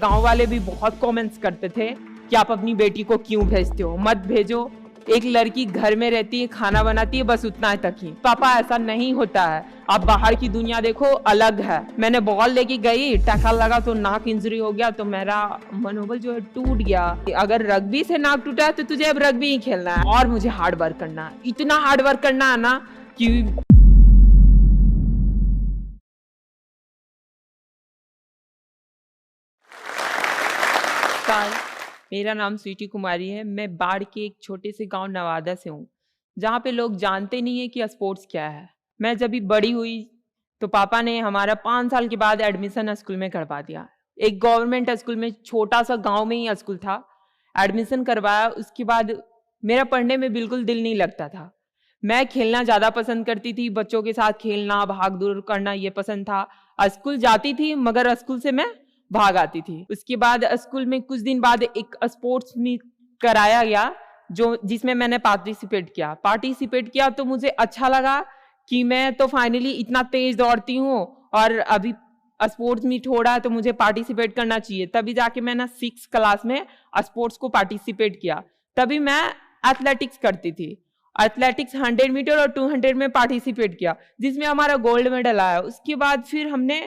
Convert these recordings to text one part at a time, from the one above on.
गांव वाले भी बहुत कमेंट्स करते थे कि आप अपनी बेटी को क्यों भेजते हो, मत भेजो। एक लड़की घर में रहती है, खाना बनाती है, बस उतना तक ही। पापा ऐसा नहीं होता है, आप बाहर की दुनिया देखो, अलग है। मैंने बॉल लेके गई, टक्कर लगा तो नाक इंजरी हो गया, तो मेरा मनोबल जो है टूट गया। अगर रग्बी से नाक टूटा है तो तुझे अब रग्बी ही खेलना है और मुझे हार्ड वर्क करना है, इतना हार्ड वर्क करना है ना कि मेरा नाम स्वीटी कुमारी है। मैं बाढ़ के एक छोटे से गांव नवादा से हूँ, जहाँ पे लोग जानते नहीं है कि स्पोर्ट्स क्या है। मैं जब भी बड़ी हुई तो पापा ने हमारा 5 साल के बाद एडमिशन स्कूल में करवा दिया। एक गवर्नमेंट स्कूल में, छोटा सा गांव में ही स्कूल था। एडमिशन करवाया, उसके बाद मेरा पढ़ने में बिल्कुल दिल नहीं लगता था। मैं खेलना ज़्यादा पसंद करती थी, बच्चों के साथ खेलना, भाग दौड़ करना ये पसंद था। स्कूल जाती थी मगर स्कूल से मैं भाग आती थी। उसके बाद स्कूल में कुछ दिन बाद एक स्पोर्ट्स मीट कराया गया जिसमें मैंने पार्टिसिपेट किया तो मुझे अच्छा लगा कि मैं तो फाइनली इतना तेज दौड़ती हूँ और अभी स्पोर्ट्स मीट हो रहा है तो मुझे पार्टिसिपेट करना चाहिए। तभी जाके मैंने 6th क्लास में स्पोर्ट्स को पार्टिसिपेट किया। तभी मैं एथलेटिक्स करती थी। एथलेटिक्स 100 मीटर और 200 में पार्टिसिपेट किया, जिसमें हमारा गोल्ड मेडल आया। उसके बाद फिर हमने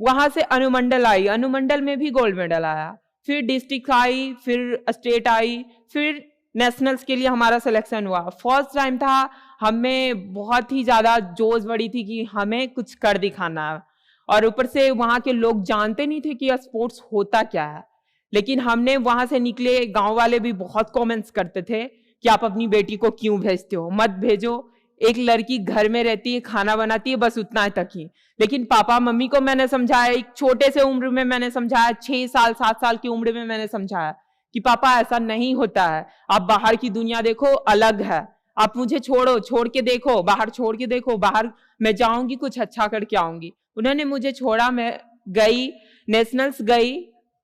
वहां से अनुमंडल आई, अनुमंडल में भी गोल्ड मेडल आया। फिर डिस्ट्रिक्ट आई, फिर स्टेट आई, फिर नेशनल्स के लिए हमारा सिलेक्शन हुआ। फर्स्ट टाइम था, हमें बहुत ही ज्यादा जोश बढ़ी थी कि हमें कुछ कर दिखाना है। और ऊपर से वहां के लोग जानते नहीं थे कि स्पोर्ट्स होता क्या है। लेकिन हमने वहां से निकले, गांव वाले भी बहुत कमेंट्स करते थे कि आप अपनी बेटी को क्यों भेजते हो, मत भेजो। एक लड़की घर में रहती है, खाना बनाती है, बस उतना तक ही। लेकिन पापा मम्मी को मैंने समझाया, एक छोटे से उम्र में मैंने समझाया, 6 साल 7 साल की उम्र में मैंने समझाया कि पापा ऐसा नहीं होता है, आप बाहर की दुनिया देखो, अलग है। आप मुझे छोड़ के देखो, बाहर छोड़ के देखो, बाहर मैं जाऊंगी, कुछ अच्छा करके आऊंगी। उन्होंने मुझे छोड़ा, मैं गई, नेशनल्स गई।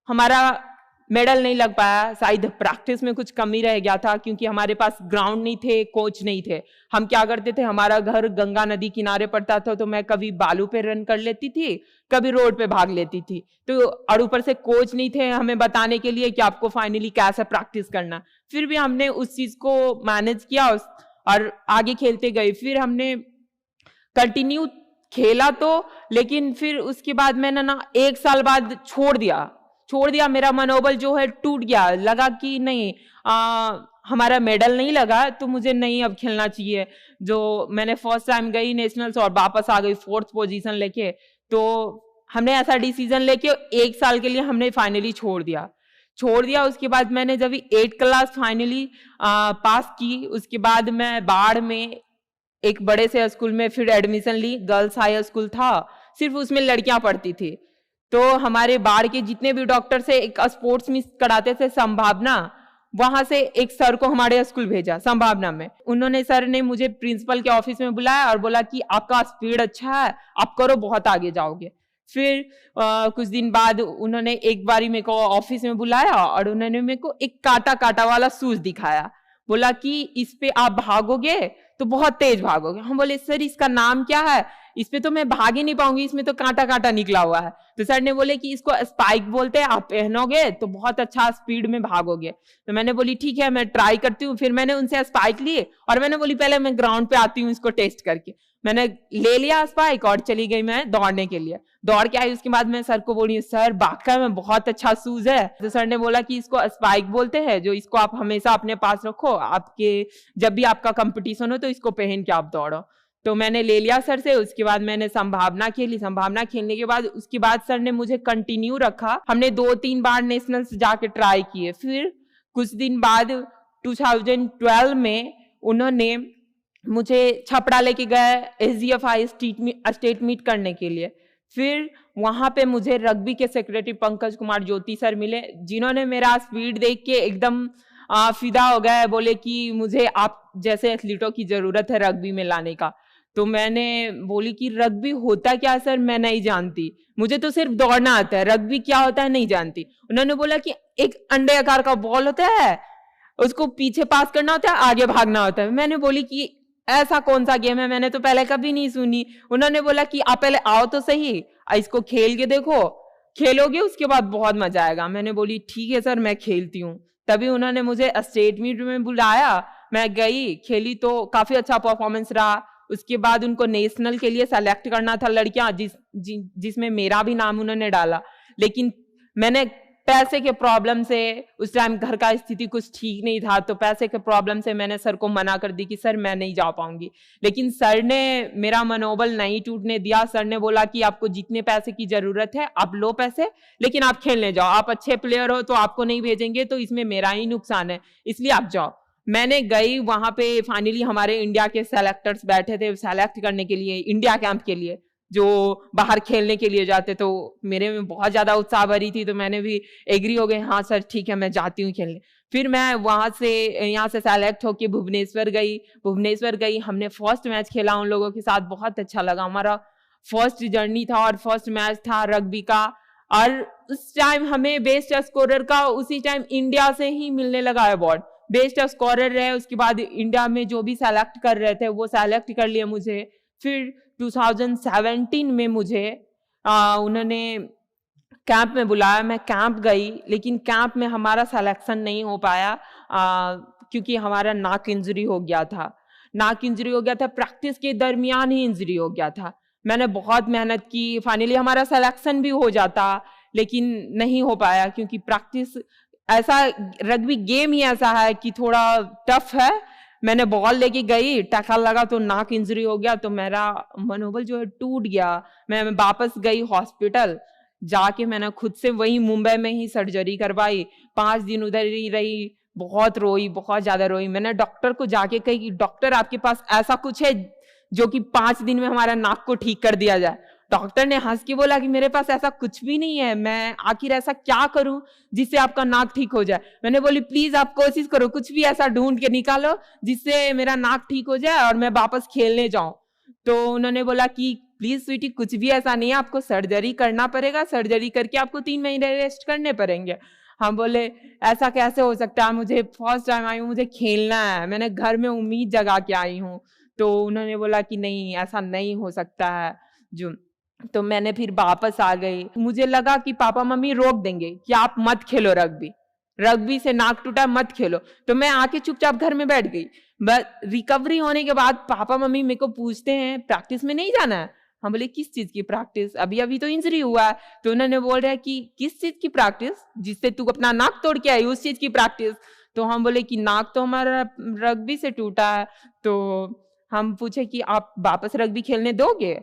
हमारा मेडल नहीं लग पाया, शायद प्रैक्टिस में कुछ कमी रह गया था, क्योंकि हमारे पास ग्राउंड नहीं थे, कोच नहीं थे। हम क्या करते थे, हमारा घर गंगा नदी किनारे पड़ता था, तो मैं कभी बालू पे रन कर लेती थी, कभी रोड पे भाग लेती थी। तो और ऊपर से कोच नहीं थे हमें बताने के लिए कि आपको फाइनली कैसे प्रैक्टिस करना। फिर भी हमने उस चीज को मैनेज किया और आगे खेलते गए। फिर हमने कंटिन्यू खेला तो, लेकिन फिर उसके बाद मैंने ना 1 साल बाद छोड़ दिया। मेरा मनोबल जो है टूट गया। लगा कि नहीं, हमारा मेडल नहीं लगा तो मुझे नहीं अब खेलना चाहिए। जो मैंने फर्स्ट टाइम गई नेशनल्स और वापस आ गई 4th पोजीशन लेके। तो हमने ऐसा डिसीजन लेके 1 साल के लिए हमने फाइनली छोड़ दिया। उसके बाद मैंने जब 8th क्लास फाइनली पास की, उसके बाद मैं बाढ़ में एक बड़े से स्कूल में फिर एडमिशन ली। गर्ल्स हाई स्कूल था, सिर्फ उसमें लड़कियां पढ़ती थी। तो हमारे बाढ़ के जितने भी डॉक्टर से एक स्पोर्ट्स मीट कराते थे संभावना, वहां से एक सर को हमारे स्कूल भेजा संभावना में। उन्होंने, सर ने मुझे प्रिंसिपल के ऑफिस में बुलाया और बोला कि आपका स्पीड अच्छा है, आप करो, बहुत आगे जाओगे। फिर कुछ दिन बाद उन्होंने एक बारी मेरे को ऑफिस में बुलाया और उन्होंने मेरे को एक काटा वाला शूज दिखाया। बोला कि इस पे आप भागोगे तो बहुत तेज भागोगे। हम बोले, सर इसका नाम क्या है? इस पे तो मैं भाग ही नहीं पाऊंगी, इसमें तो कांटा निकला हुआ है। तो सर ने बोले कि इसको स्पाइक बोलते हैं, आप पहनोगे तो बहुत अच्छा स्पीड में भागोगे। तो मैंने बोली ठीक है, मैं ट्राई करती हूँ। फिर मैंने उनसे स्पाइक लिए और मैंने बोली पहले मैं ग्राउंड पे आती हूँ इसको टेस्ट करके। मैंने ले लिया स्पाइक और चली गई मैं दौड़ने के लिए। दौड़ के आई, उसके बाद मैं सर को बोली, सर वाकई में बहुत अच्छा शूज है। तो सर ने बोला कि इसको स्पाइक बोलते हैं, जो इसको आप हमेशा अपने पास रखो, आपके जब भी आपका कंपटीशन हो तो इसको पहन के आप दौड़ो। तो मैंने ले लिया सर से। उसके बाद मैंने संभावना खेलने के बाद उसके बाद सर ने मुझे कंटिन्यू रखा। हमने 2-3 बार नेशनल्स जाके ट्राई किए। फिर कुछ दिन बाद 2012 में उन्होंने मुझे छपड़ा लेके गए SGFI स्टेट मीट करने के लिए। फिर वहां पे मुझे रग्बी के सेक्रेटरी पंकज कुमार ज्योति सर मिले, जिन्होंने मेरा स्पीड देख के एकदम फिदा हो गए। बोले कि मुझे आप जैसे एथलीटों की जरूरत है रग्बी में लाने का। तो मैंने बोली कि रग्बी होता क्या सर, मैं नहीं जानती, मुझे तो सिर्फ दौड़ना आता है, रग्बी क्या होता है नहीं जानती। उन्होंने बोला कि एक अंडे आकार का बॉल होता है, उसको पीछे पास करना होता है, आगे भागना होता है। मैंने बोली कि ऐसा कौन सा गेम है, मैंने तो पहले कभी नहीं सुनी। उन्होंने बोला कि आप पहले आओ तो सही, इसको खेल के देखो खेलोगे उसके बाद बहुत मजा आएगा। मैंने बोली ठीक है सर, मैं खेलती हूँ। तभी उन्होंने मुझे स्टेट मीट में बुलाया, मैं गई, खेली तो काफी अच्छा परफॉर्मेंस रहा। उसके बाद उनको नेशनल के लिए सेलेक्ट करना था लड़कियां, जिसमें मेरा भी नाम उन्होंने डाला। लेकिन मैंने पैसे के प्रॉब्लम से, उस टाइम घर का स्थिति कुछ ठीक नहीं था, तो पैसे के प्रॉब्लम से मैंने सर को मना कर दी कि सर मैं नहीं जा पाऊंगी। लेकिन सर ने मेरा मनोबल नहीं टूटने दिया। सर ने बोला कि आपको जितने पैसे की जरूरत है आप लो पैसे, लेकिन आप खेलने जाओ, आप अच्छे प्लेयर हो तो आपको नहीं भेजेंगे तो इसमें मेरा ही नुकसान है, इसलिए आप जाओ। मैंने गई वहां पे, फाइनली हमारे इंडिया के सेलेक्टर्स बैठे थे सेलेक्ट करने के लिए, इंडिया कैंप के लिए, जो बाहर खेलने के लिए जाते। तो मेरे में बहुत ज्यादा उत्साह भरी थी, तो मैंने भी एग्री हो गए, हाँ सर ठीक है मैं जाती हूँ खेलने। फिर मैं वहां से, यहाँ से सेलेक्ट होके भुवनेश्वर गई। हमने फर्स्ट मैच खेला उन लोगों के साथ, बहुत अच्छा लगा। हमारा फर्स्ट जर्नी था और फर्स्ट मैच था रग्बी का। और उस टाइम हमें बेस्ट स्कोरर का उसी टाइम इंडिया से ही मिलने लगा अवार्ड। बेस्ट स्कोरर रहे, उसके बाद इंडिया में जो भी सेलेक्ट कर रहे थे वो सेलेक्ट कर लिए मुझे। फिर 2017 में मुझे उन्होंने कैंप में बुलाया, मैं कैंप गई, लेकिन कैंप में हमारा सिलेक्शन नहीं हो पाया क्योंकि हमारा नाक इंजरी हो गया था। प्रैक्टिस के दरमियान ही इंजरी हो गया था। मैंने बहुत मेहनत की, फाइनली हमारा सिलेक्शन भी हो जाता, लेकिन नहीं हो पाया क्योंकि प्रैक्टिस ऐसा, रग्बी गेम ही ऐसा है कि थोड़ा टफ है। मैंने बॉल लेके गई, टैकल लगा तो नाक इंजरी हो गया, तो मेरा मनोबल जो है टूट गया। मैं वापस गई हॉस्पिटल, जाके मैंने खुद से वही मुंबई में ही सर्जरी करवाई। 5 दिन उधर ही रही, बहुत रोई, बहुत ज्यादा रोई। मैंने डॉक्टर को जाके कही कि डॉक्टर आपके पास ऐसा कुछ है जो कि 5 दिन में हमारा नाक को ठीक कर दिया जाए। डॉक्टर ने हंस के बोला कि मेरे पास ऐसा कुछ भी नहीं है, मैं आखिर ऐसा क्या करूं जिससे आपका नाक ठीक हो जाए। मैंने बोली प्लीज आप कोशिश करो, कुछ भी ऐसा ढूंढ के निकालो जिससे मेरा नाक ठीक हो जाए और मैं वापस खेलने जाऊं। तो उन्होंने बोला कि प्लीज स्वीटी, कुछ भी ऐसा नहीं है, आपको सर्जरी करना पड़ेगा, सर्जरी करके आपको 3 महीने रेस्ट करने पड़ेंगे। हम बोले ऐसा कैसे हो सकता है, मुझे फर्स्ट टाइम आई हूँ, मुझे खेलना है, मैंने घर में उम्मीद जगा के आई हूँ। तो उन्होंने बोला कि नहीं, ऐसा नहीं हो सकता है जो। तो मैंने फिर वापस आ गई। मुझे लगा कि पापा मम्मी रोक देंगे कि आप मत खेलो रग्बी से नाक टूटा, मत खेलो। तो मैं आके चुपचाप घर में बैठ गई। बस रिकवरी होने के बाद पापा मम्मी मेरे को पूछते हैं प्रैक्टिस में नहीं जाना है। हम बोले किस चीज की प्रैक्टिस, अभी तो इंजरी हुआ है। तो उन्होंने बोल रहा है कि किस चीज की प्रैक्टिस, जिससे तू अपना नाक तोड़ के आई, उस चीज की प्रैक्टिस। तो हम बोले कि नाक तो हमारा रग्बी से टूटा है। तो हम पूछे कि आप वापस रग्बी खेलने दोगे?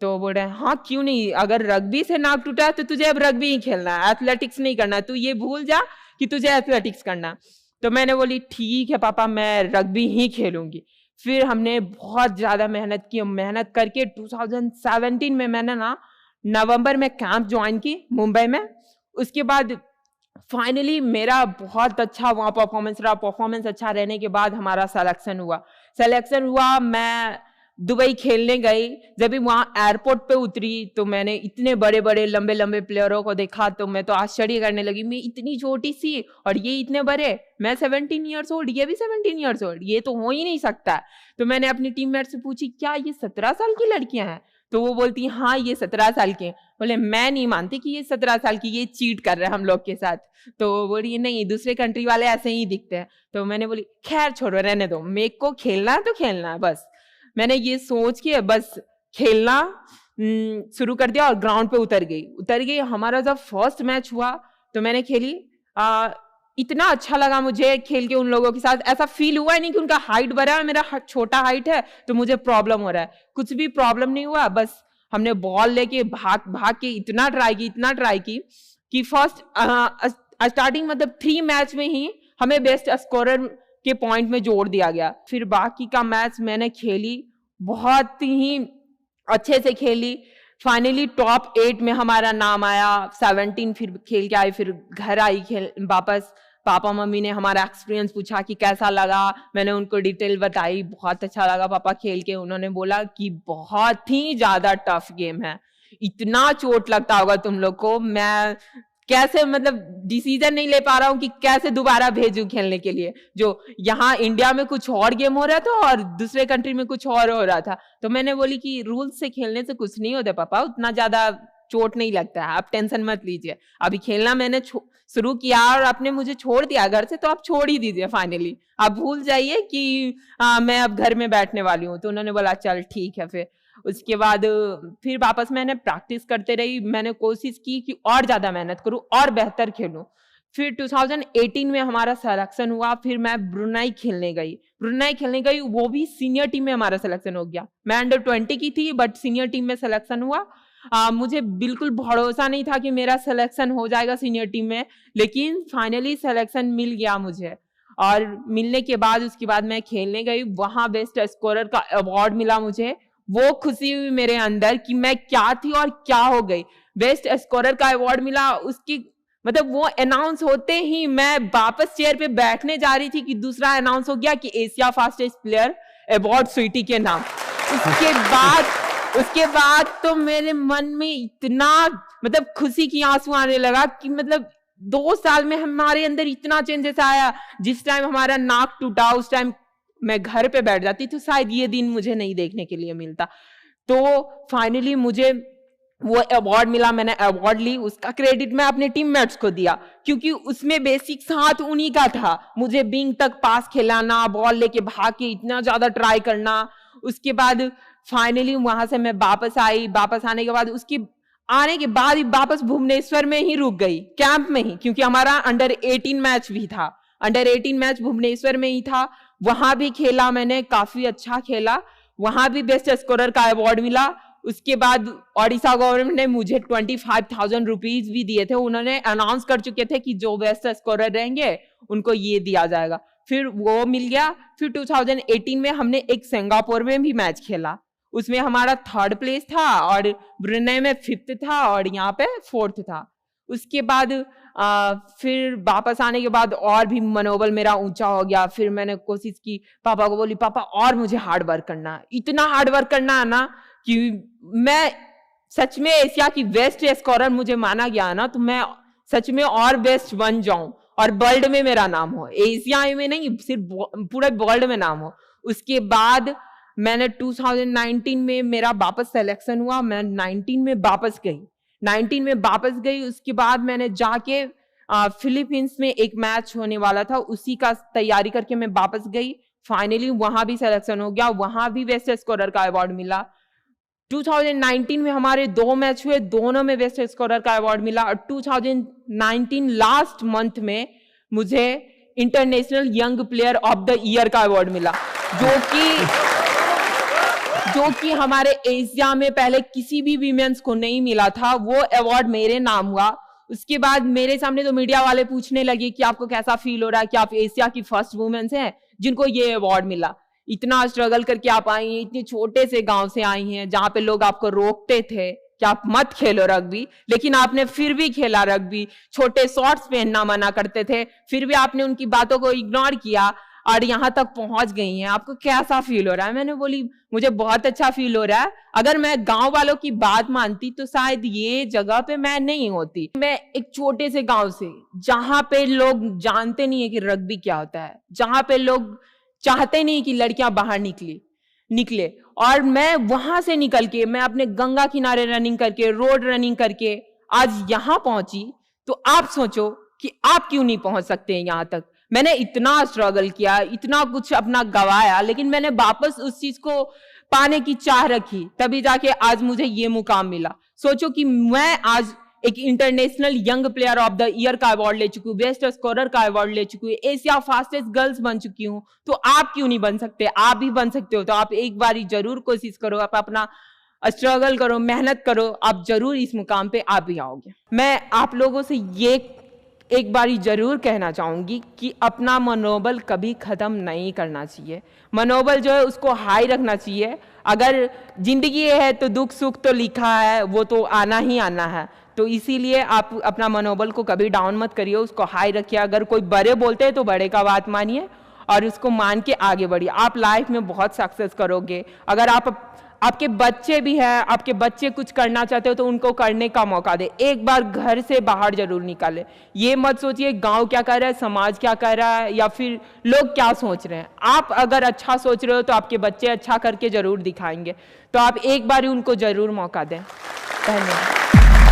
तो बोल रहे हैं हाँ क्यों नहीं, अगर रग्बी से नाक टूटा है तो तुझे अब रग्बी ही खेलना है, एथलेटिक्स नहीं करना, तू ये भूल जा कि तुझे एथलेटिक्स करना। तो मैंने बोली ठीक है पापा, मैं रग्बी ही खेलूंगी। फिर हमने बहुत ज्यादा मेहनत की, मेहनत करके 2017 में मैंने नवंबर में कैंप ज्वाइन की मुंबई में। उसके बाद फाइनली मेरा बहुत अच्छा वहाँ परफॉर्मेंस रहा। परफॉर्मेंस अच्छा रहने के बाद हमारा सिलेक्शन हुआ। मैं दुबई खेलने गई। जब भी वहाँ एयरपोर्ट पे उतरी तो मैंने इतने बड़े बड़े लंबे लंबे प्लेयरों को देखा, तो मैं तो आश्चर्य करने लगी, मैं इतनी छोटी सी और ये इतने बड़े, मैं 17 ईयर्स ओल्ड, ये भी 17 ईयर्स ओल्ड, ये तो हो ही नहीं सकता। तो मैंने अपनी टीममेट से पूछी क्या ये 17 साल की लड़कियां हैं? तो वो बोलती हाँ ये 17 साल के। बोले मैं नहीं मानती कि ये 17 साल की, ये चीट कर रहे हैं हम लोग के साथ। तो बोली नहीं, दूसरे कंट्री वाले ऐसे ही दिखते हैं। तो मैंने बोली खैर छोड़ो, रहने दो, मेरे को खेलना है तो खेलना है बस। मैंने ये सोच के बस खेलना शुरू कर दिया और ग्राउंड पे उतर गई। हमारा जब फर्स्ट मैच हुआ तो मैंने खेली, इतना अच्छा लगा मुझे खेल के उन लोगों के साथ। ऐसा फील हुआ ही नहीं कि उनका हाइट बड़ा है, मेरा छोटा हाइट है तो मुझे प्रॉब्लम हो रहा है, कुछ भी प्रॉब्लम नहीं हुआ। बस हमने बॉल लेके भाग के इतना ट्राई की कि फर्स्ट स्टार्टिंग मतलब 3 मैच में ही हमें बेस्ट स्कोरर के पॉइंट में जोड़ दिया गया। फिर बाकी का मैच मैंने खेली, बहुत ही अच्छे से खेली। फाइनली टॉप 8 में हमारा नाम आया। 17 फिर खेल के आई, फिर घर आई खेल वापस। पापा मम्मी ने हमारा एक्सपीरियंस पूछा कि कैसा लगा, मैंने उनको डिटेल बताई, बहुत अच्छा लगा पापा खेल के। उन्होंने बोला कि बहुत ही ज्यादा टफ गेम है, इतना चोट लगता होगा तुम लोग को, मैं कैसे मतलब डिसीजन नहीं ले पा रहा हूँ कि कैसे दोबारा भेजूं खेलने के लिए। जो यहाँ इंडिया में कुछ और गेम हो रहा था और दूसरे कंट्री में कुछ और हो रहा था। तो मैंने बोली कि रूल्स से खेलने से कुछ नहीं होता पापा, उतना ज्यादा चोट नहीं लगता है, आप टेंशन मत लीजिए। अभी खेलना मैंने शुरू किया और आपने मुझे छोड़ दिया घर से, तो आप छोड़ ही दीजिए फाइनली, आप भूल जाइए कि मैं अब घर में बैठने वाली हूँ। तो उन्होंने बोला चल ठीक है। फिर उसके बाद फिर वापस मैंने प्रैक्टिस करते रही, मैंने कोशिश की कि और ज़्यादा मेहनत करूँ और बेहतर खेलूँ। फिर 2018 में हमारा सिलेक्शन हुआ, फिर मैं ब्रुनेई खेलने गई, वो भी सीनियर टीम में हमारा सिलेक्शन हो गया। मैं अंडर 20 की थी बट सीनियर टीम में सिलेक्शन हुआ। मुझे बिल्कुल भरोसा नहीं था कि मेरा सिलेक्शन हो जाएगा सीनियर टीम में, लेकिन फाइनली सिलेक्शन मिल गया मुझे। और मिलने के बाद उसके बाद मैं खेलने गई, वहाँ बेस्ट स्कोरर का अवार्ड मिला मुझे। वो खुशी हुई मेरे अंदर कि मैं क्या थी और क्या हो गई। बेस्ट स्कोरर का अवार्ड मिला, उसकी मतलब वो अनाउंस होते ही मैं वापस चेयर पे बैठने जा रही थी कि दूसरा अनाउंस हो गया कि Asia fastest player award Sweety के नाम। उसके बाद तो मेरे मन में इतना मतलब खुशी की आंसू आने लगा कि मतलब 2 साल में हमारे अंदर इतना चेंजेस आया। जिस टाइम हमारा नाक टूटा उस टाइम मैं घर पे बैठ जाती, तो शायद ये दिन मुझे नहीं देखने के लिए मिलता। तो फाइनली मुझे वो अवार्ड मिला, मैंने अवार्ड ली, उसका क्रेडिट मैं अपने टीममेट्स को दिया क्योंकि उसमें बेसिक हाथ उन्हीं का था। मुझे विंग तक पास खिलाना, बॉल लेके भाग के इतना ज्यादा ट्राई करना। उसके बाद फाइनली वहां से मैं वापस आई, वापस आने के बाद उसकी आने के बाद ही वापस भुवनेश्वर में ही रुक गई, कैंप में ही, क्योंकि हमारा अंडर 18 मैच भी था। अंडर 18 मैच भुवनेश्वर में ही था, वहां भी खेला मैंने, काफी अच्छा खेला, वहां भी बेस्ट स्कोरर का अवार्ड मिला। उसके बाद ओडिशा गवर्नमेंट ने मुझे 25,000 रुपीज भी दिए थे। उन्होंने अनाउंस कर चुके थे कि जो बेस्ट स्कोरर रहेंगे उनको ये दिया जाएगा, फिर वो मिल गया। फिर 2018 में हमने एक सिंगापुर में भी मैच खेला, उसमें हमारा 3rd प्लेस था और ब्रुनेई में 5th था और यहाँ पे 4th था। उसके बाद फिर वापस आने के बाद और भी मनोबल मेरा ऊंचा हो गया। फिर मैंने कोशिश की, पापा को बोली पापा और मुझे हार्ड वर्क करना है, इतना हार्ड वर्क करना है ना कि मैं सच में एशिया की बेस्ट स्कोरर मुझे माना गया ना, तो मैं सच में और बेस्ट बन जाऊं और वर्ल्ड में मेरा नाम हो, एशिया में नहीं सिर्फ पूरे वर्ल्ड में नाम हो। उसके बाद मैंने 2019 में मेरा वापस सिलेक्शन हुआ, मैं 19 में वापस गई। उसके बाद मैंने जाके फिलीपींस में एक मैच होने वाला था, उसी का तैयारी करके मैं वापस गई। फाइनली वहां भी सिलेक्शन हो गया, वहां भी बेस्ट स्कोरर का अवार्ड मिला। 2019 में हमारे 2 मैच हुए, दोनों में बेस्ट स्कोरर का अवार्ड मिला। और 2019 लास्ट मंथ में मुझे international young player of the year का अवार्ड मिला, जो कि हमारे एशिया में पहले किसी भी वीमेंस को नहीं मिला था। वो अवार्ड मेरे नाम हुआ। उसके बाद मेरे सामने तो मीडिया वाले पूछने लगे कि आपको कैसा फील हो रहा है कि आप एशिया की फर्स्ट वुमेन्स हैं जिनको ये अवार्ड मिला, इतना स्ट्रगल करके आप आई हैं, इतने छोटे से गांव से आई हैं जहां पे लोग आपको रोकते थे कि आप मत खेलो रग्बी, लेकिन आपने फिर भी खेला रग्बी। छोटे शॉर्ट्स पहनना मना करते थे, फिर भी आपने उनकी बातों को इग्नोर किया और यहाँ तक पहुंच गई हैं। आपको कैसा फील हो रहा है? मैंने बोली मुझे बहुत अच्छा फील हो रहा है। अगर मैं गांव वालों की बात मानती तो शायद ये जगह पे मैं नहीं होती। मैं एक छोटे से गांव से, जहां पे लोग जानते नहीं है कि रग्बी क्या होता है, जहां पे लोग चाहते नहीं कि लड़कियां बाहर निकले, और मैं वहां से निकल के, मैं अपने गंगा किनारे रनिंग करके, रोड रनिंग करके आज यहां पहुंची। तो आप सोचो कि आप क्यों नहीं पहुंच सकते हैं यहाँ तक। मैंने इतना स्ट्रगल किया, इतना कुछ अपना गवाया, लेकिन मैंने वापस उस चीज को पाने की चाह रखी, तभी जाके आज मुझे ये मुकाम मिला। सोचो कि मैं आज एक international young player of the year का अवार्ड ले चुकी हूँ, बेस्ट स्कोरर का अवार्ड ले चुकी हूँ, एशिया फास्टेस्ट गर्ल्स बन चुकी हूँ। तो आप क्यों नहीं बन सकते? आप भी बन सकते हो। तो आप एक बारी जरूर कोशिश करो, आप अपना स्ट्रगल करो, मेहनत करो, आप जरूर इस मुकाम पे आप भी आओगे। मैं आप लोगों से ये एक बारी जरूर कहना चाहूंगी कि अपना मनोबल कभी खत्म नहीं करना चाहिए। मनोबल जो है उसको हाई रखना चाहिए। अगर जिंदगी है तो दुख सुख तो लिखा है, वो तो आना ही आना है। तो इसीलिए आप अपना मनोबल को कभी डाउन मत करिए, उसको हाई रखिए। अगर कोई बड़े बोलते हैं तो बड़े का बात मानिए और उसको मान के आगे बढ़िए। आप लाइफ में बहुत सक्सेस करोगे। अगर आपके बच्चे भी हैं, आपके बच्चे कुछ करना चाहते हो तो उनको करने का मौका दे। एक बार घर से बाहर जरूर निकाले। ये मत सोचिए गांव क्या कर रहा है, समाज क्या कर रहा है, या फिर लोग क्या सोच रहे हैं। आप अगर अच्छा सोच रहे हो तो आपके बच्चे अच्छा करके जरूर दिखाएंगे। तो आप एक बार उनको जरूर मौका दें। धन्यवाद।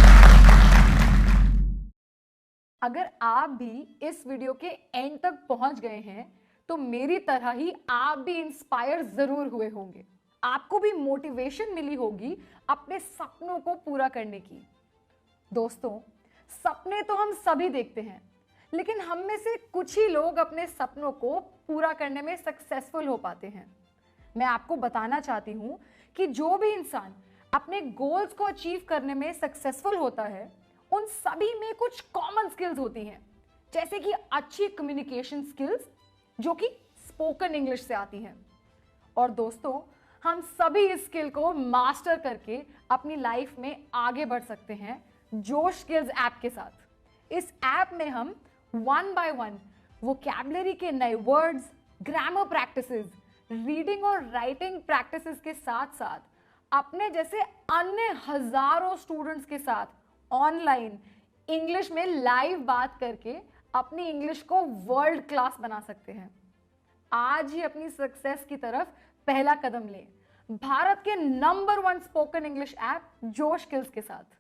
अगर आप भी इस वीडियो के एंड तक पहुंच गए हैं तो मेरी तरह ही आप भी इंस्पायर जरूर हुए होंगे। आपको भी मोटिवेशन मिली होगी अपने सपनों को पूरा करने की। दोस्तों, सपने तो हम सभी देखते हैं, लेकिन हम में से कुछ ही लोग अपने सपनों को पूरा करने में सक्सेसफुल हो पाते हैं। मैं आपको बताना चाहती हूं कि जो भी इंसान अपने गोल्स को अचीव करने में सक्सेसफुल होता है, उन सभी में कुछ कॉमन स्किल्स होती हैं, जैसे कि अच्छी कम्युनिकेशन स्किल्स, जो कि स्पोकन इंग्लिश से आती हैं। और दोस्तों, हम सभी इस स्किल को मास्टर करके अपनी लाइफ में आगे बढ़ सकते हैं जोश स्किल्स ऐप के साथ। इस ऐप में हम 1 by 1 वोकैबुलरी के नए वर्ड्स, ग्रामर प्रैक्टिसेस, रीडिंग और राइटिंग प्रैक्टिसेस के साथ साथ अपने जैसे अन्य हजारों स्टूडेंट्स के साथ ऑनलाइन इंग्लिश में लाइव बात करके अपनी इंग्लिश को वर्ल्ड क्लास बना सकते हैं। आज ही अपनी सक्सेस की तरफ पहला कदम लें, भारत के नंबर 1 स्पोकन इंग्लिश ऐप जोश स्किल्स के साथ।